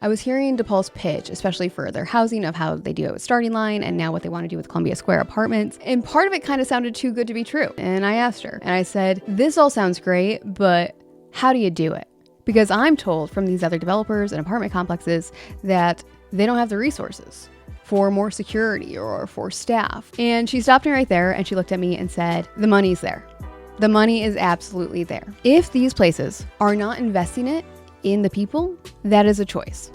I was hearing DePaul's pitch, especially for their housing, of how they do it with Starting Line and now what they want to do with Columbia Square Apartments. And part of it kind of sounded too good to be true. And I asked her, and I said, this all sounds great, but how do you do it? Because I'm told from these other developers and apartment complexes that they don't have the resources for more security or for staff. And she stopped me right there and she looked at me and said, the money's there. The money is absolutely there. If these places are not investing it in the people, that is a choice.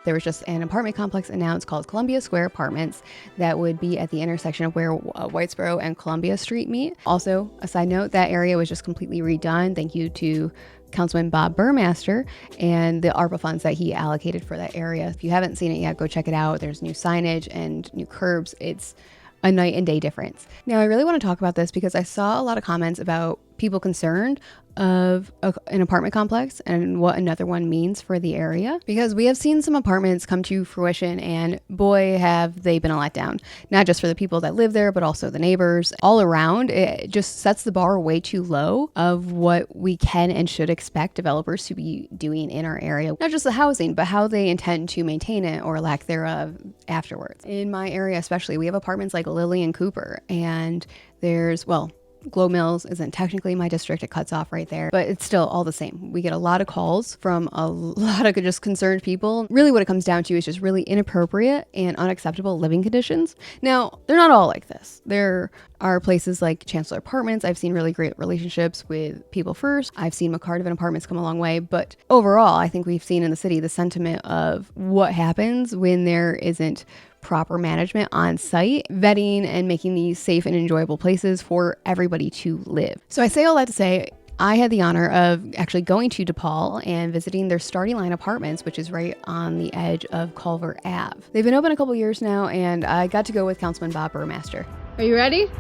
There was just an apartment complex announced called Columbia Square Apartments that would be at the intersection of where Whitesboro and Columbia Street meet. Also, a side note, that area was just completely redone. Thank you to Councilman Bob Burmaster and the ARPA funds that he allocated for that area. If you haven't seen it yet, go check it out. There's new signage and new curbs. It's a night and day difference. Now, I really want to talk about this because I saw a lot of comments about people concerned of an apartment complex and what another one means for the area, because we have seen some apartments come to fruition and boy, have they been a letdown, not just for the people that live there, but also the neighbors all around. It just sets the bar way too low of what we can and should expect developers to be doing in our area, not just the housing, but how they intend to maintain it or lack thereof afterwards. In my area especially, we have apartments like Lilly and Cooper, and there's, well, Glow Mills isn't technically my district. It cuts off right there, but it's still all the same. We get a lot of calls from a lot of just concerned people. Really what it comes down to is just really inappropriate and unacceptable living conditions. Now, they're not all like this. There are places like Chancellor Apartments. I've seen really great relationships with People First. I've seen McCardivan Apartments come a long way, but overall, I think we've seen in the city the sentiment of what happens when there isn't proper management on site, vetting and making these safe and enjoyable places for everybody to live. So I say all that to say, I had the honor of actually going to DePaul and visiting their Starting Line Apartments, which is right on the edge of Culver Ave. They've been open a couple years now, and I got to go with Councilman Bob Burmaster. Are you ready?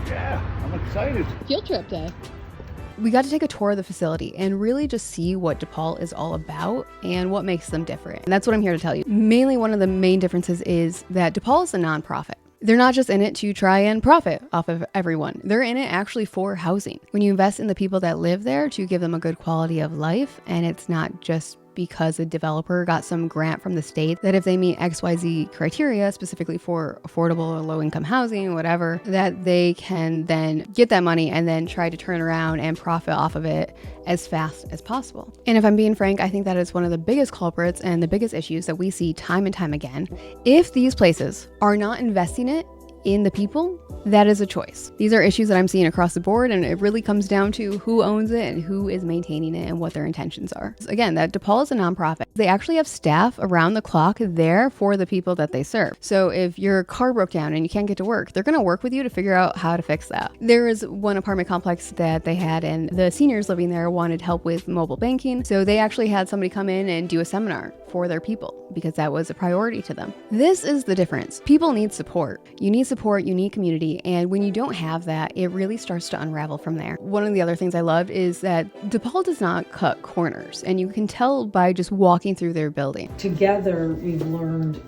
Yeah, I'm excited. Field trip day. We got to take a tour of the facility and really just see what DePaul is all about and what makes them different. And that's what I'm here to tell you. Mainly one of the main differences is that DePaul is a nonprofit. They're not just in it to try and profit off of everyone. They're in it actually for housing. When you invest in the people that live there to give them a good quality of life, and it's not just because a developer got some grant from the state that if they meet XYZ criteria, specifically for affordable or low-income housing, whatever, that they can then get that money and then try to turn around and profit off of it as fast as possible. And if I'm being frank, I think that is one of the biggest culprits and the biggest issues that we see time and time again. If these places are not investing it in the people, that is a choice. These are issues that I'm seeing across the board, and it really comes down to who owns it and who is maintaining it and what their intentions are. Again, that DePaul is a nonprofit. They actually have staff around the clock there for the people that they serve. So if your car broke down and you can't get to work, they're gonna work with you to figure out how to fix that. There is one apartment complex that they had, and the seniors living there wanted help with mobile banking. So they actually had somebody come in and do a seminar for their people because that was a priority to them. This is the difference. People need support. You need support, you need community. And when you don't have that, it really starts to unravel from there. One of the other things I loved is that DePaul does not cut corners, and you can tell by just walking through their building. Together, we've learned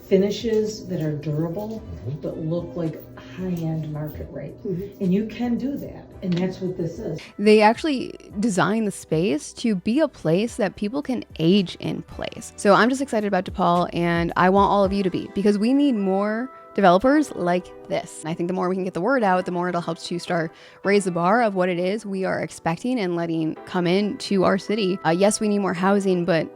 finishes that are durable, but look like high-end market rate. And you can do that, and that's what this is. They actually design the space to be a place that people can age in place. So I'm just excited about DePaul, and I want all of you to be, because we need more developers like this. I think the more we can get the word out, the more it'll help to start raise the bar of what it is we are expecting and letting come into our city. Yes, we need more housing, but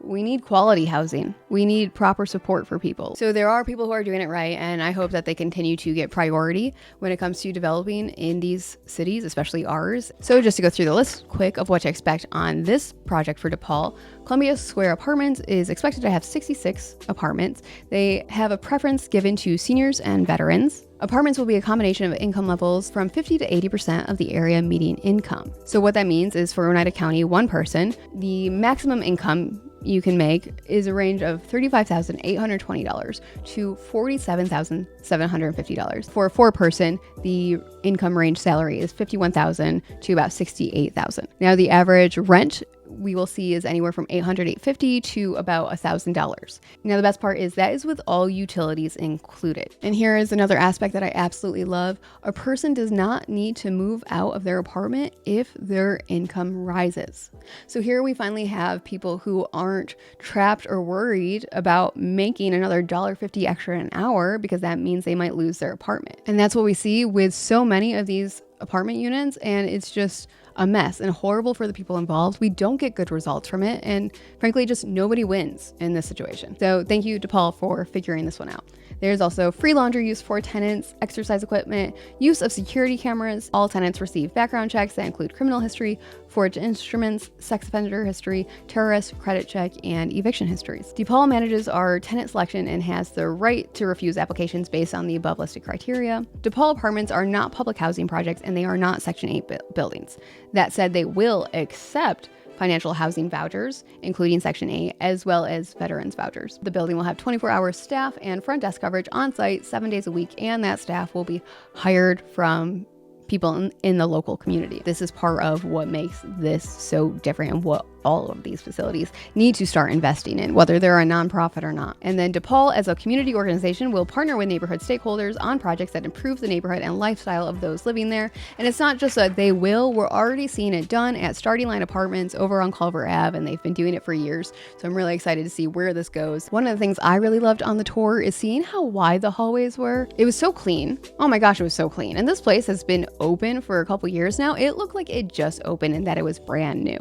we need quality housing. We need proper support for people. So there are people who are doing it right, and I hope that they continue to get priority when it comes to developing in these cities, especially ours. So just to go through the list quick of what to expect on this project for DePaul, Columbia Square Apartments is expected to have 66 apartments. They have a preference given to seniors and veterans. Apartments will be a combination of income levels from 50 to 80% of the area median income. So what that means is for Oneida County, one person, the maximum income you can make is a range of $35,820 to $47,750. For a four-person, the income range salary is $51,000 to about $68,000. Now, the average rent we will see is anywhere from $800, $850 to about $1,000. Now, the best part is that is with all utilities included. And here is another aspect that I absolutely love. A person does not need to move out of their apartment if their income rises. So here we finally have people who aren't trapped or worried about making another $1.50 extra an hour, because that means they might lose their apartment. And that's what we see with so many of these apartment units, and it's just a mess and horrible for the people involved. We don't get good results from it, and frankly, just nobody wins in this situation. So thank you, DePaul, for figuring this one out. There's also free laundry use for tenants, exercise equipment, use of security cameras. All tenants receive background checks that include criminal history, forged instruments, sex offender history, terrorist credit check, and eviction histories. DePaul manages our tenant selection and has the right to refuse applications based on the above listed criteria. DePaul apartments are not public housing projects, and they are not Section 8 buildings. That said, they will accept financial housing vouchers, including Section 8, as well as veterans vouchers. The building will have 24-hour staff and front desk coverage on site 7 days a week, and that staff will be hired from people in the local community. This is part of what makes this so different and what all of these facilities need to start investing in, whether they're a nonprofit or not. And then DePaul, as a community organization, will partner with neighborhood stakeholders on projects that improve the neighborhood and lifestyle of those living there. And it's not just that they will, we're already seeing it done at Starting Line Apartments over on Culver Ave, and they've been doing it for years. So I'm really excited to see where this goes. One of the things I really loved on the tour is seeing how wide the hallways were. It was so clean. Oh my gosh, it was so clean. And this place has been open for a couple years now. It looked like it just opened and that it was brand new.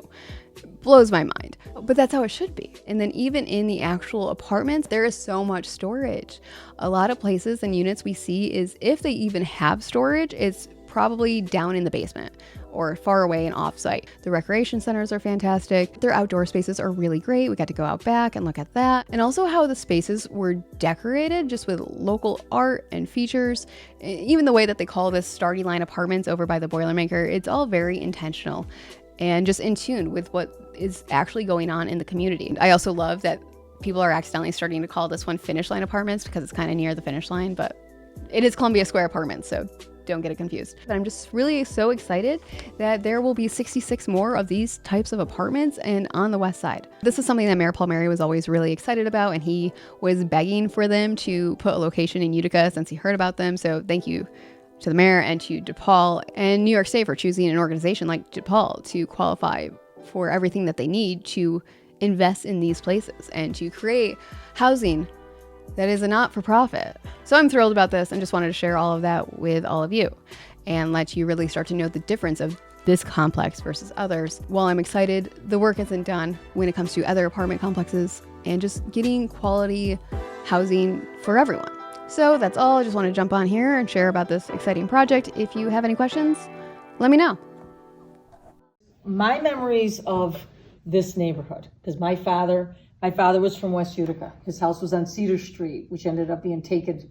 Blows my mind, but that's how it should be. And then even in the actual apartments, there is so much storage. A lot of places and units we see is, if they even have storage, it's probably down in the basement or far away and off-site. The recreation centers are fantastic. Their outdoor spaces are really great. We got to go out back and look at that. And also how the spaces were decorated just with local art and features. Even the way that they call this Starting Line Apartments over by the Boilermaker, it's all very intentional and just in tune with what is actually going on in the community. I also love that people are accidentally starting to call this one Finish Line Apartments because it's kind of near the finish line, but it is Columbia Square Apartments, so don't get it confused. But I'm just really so excited that there will be 66 more of these types of apartments and on the west side. This is something that Mayor Palmieri was always really excited about, and he was begging for them to put a location in Utica since he heard about them. So thank you to the mayor and to DePaul and New York State for choosing an organization like DePaul to qualify for everything that they need to invest in these places and to create housing that is a not-for-profit. So I'm thrilled about this and just wanted to share all of that with all of you and let you really start to know the difference of this complex versus others. While I'm excited, the work isn't done when it comes to other apartment complexes and just getting quality housing for everyone. So that's all. I just want to jump on here and share about this exciting project. If you have any questions, let me know. My memories of this neighborhood, because my father was from West Utica. His house was on Cedar Street, which ended up being taken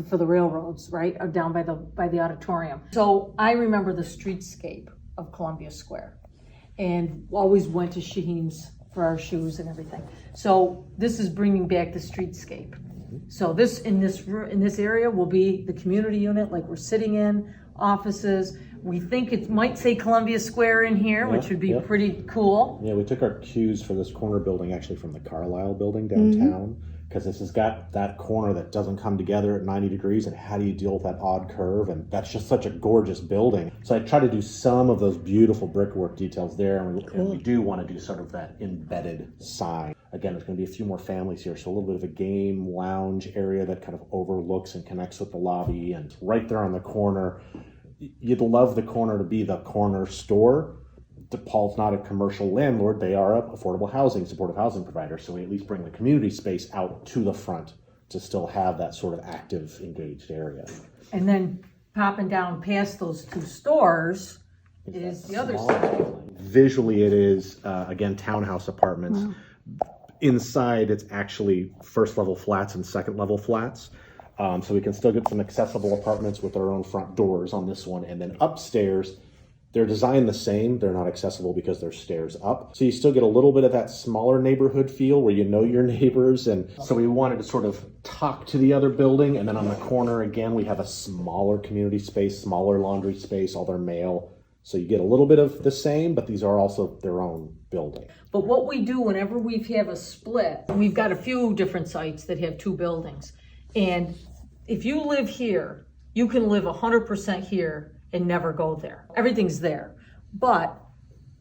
for the railroads, right? Or down by the auditorium. So I remember the streetscape of Columbia Square and always went to Shaheen's for our shoes and everything. So this is bringing back the streetscape. So this in this area will be the community unit, like we're sitting in, offices. We think it might say Columbia Square in here, which would be pretty cool. Yeah, we took our cues for this corner building actually from the Carlisle building downtown, because this has got that corner that doesn't come together at 90 degrees, and how do you deal with that odd curve? And that's just such a gorgeous building. So I try to do some of those beautiful brickwork details there, and we do want to do sort of that embedded sign. Again, there's going to be a few more families here, so a little bit of a game lounge area that kind of overlooks and connects with the lobby. And right there on the corner, you'd love the corner to be the corner store. DePaul's not a commercial landlord. They are a affordable housing, supportive housing provider. So we at least bring the community space out to the front to still have that sort of active, engaged area. And then popping down past those two stores is the other side. Visually, it is, again, townhouse apartments. Wow. Inside, it's actually first level flats and second level flats. So we can still get some accessible apartments with their own front doors on this one. And then upstairs, they're designed the same. They're not accessible because they're stairs up. So you still get a little bit of that smaller neighborhood feel where you know your neighbors. And so we wanted to sort of talk to the other building. And then on the corner, again, we have a smaller community space, smaller laundry space, all their mail So you get a little bit of the same, but these are also their own building. But what we do whenever we have a split, we've got a few different sites that have two buildings. And if you live here, you can live 100% here and never go there. Everything's there. But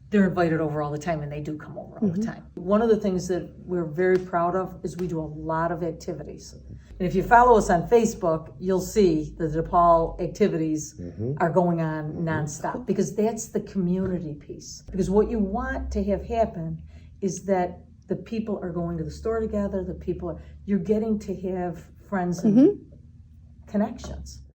they're invited over all the time, and they do come over all the time. One of the things that we're very proud of is we do a lot of activities. And if you follow us on Facebook, you'll see the DePaul activities are going on nonstop, because that's the community piece. Because what you want to have happen is that the people are going to the store together, you're getting to have friends and connections.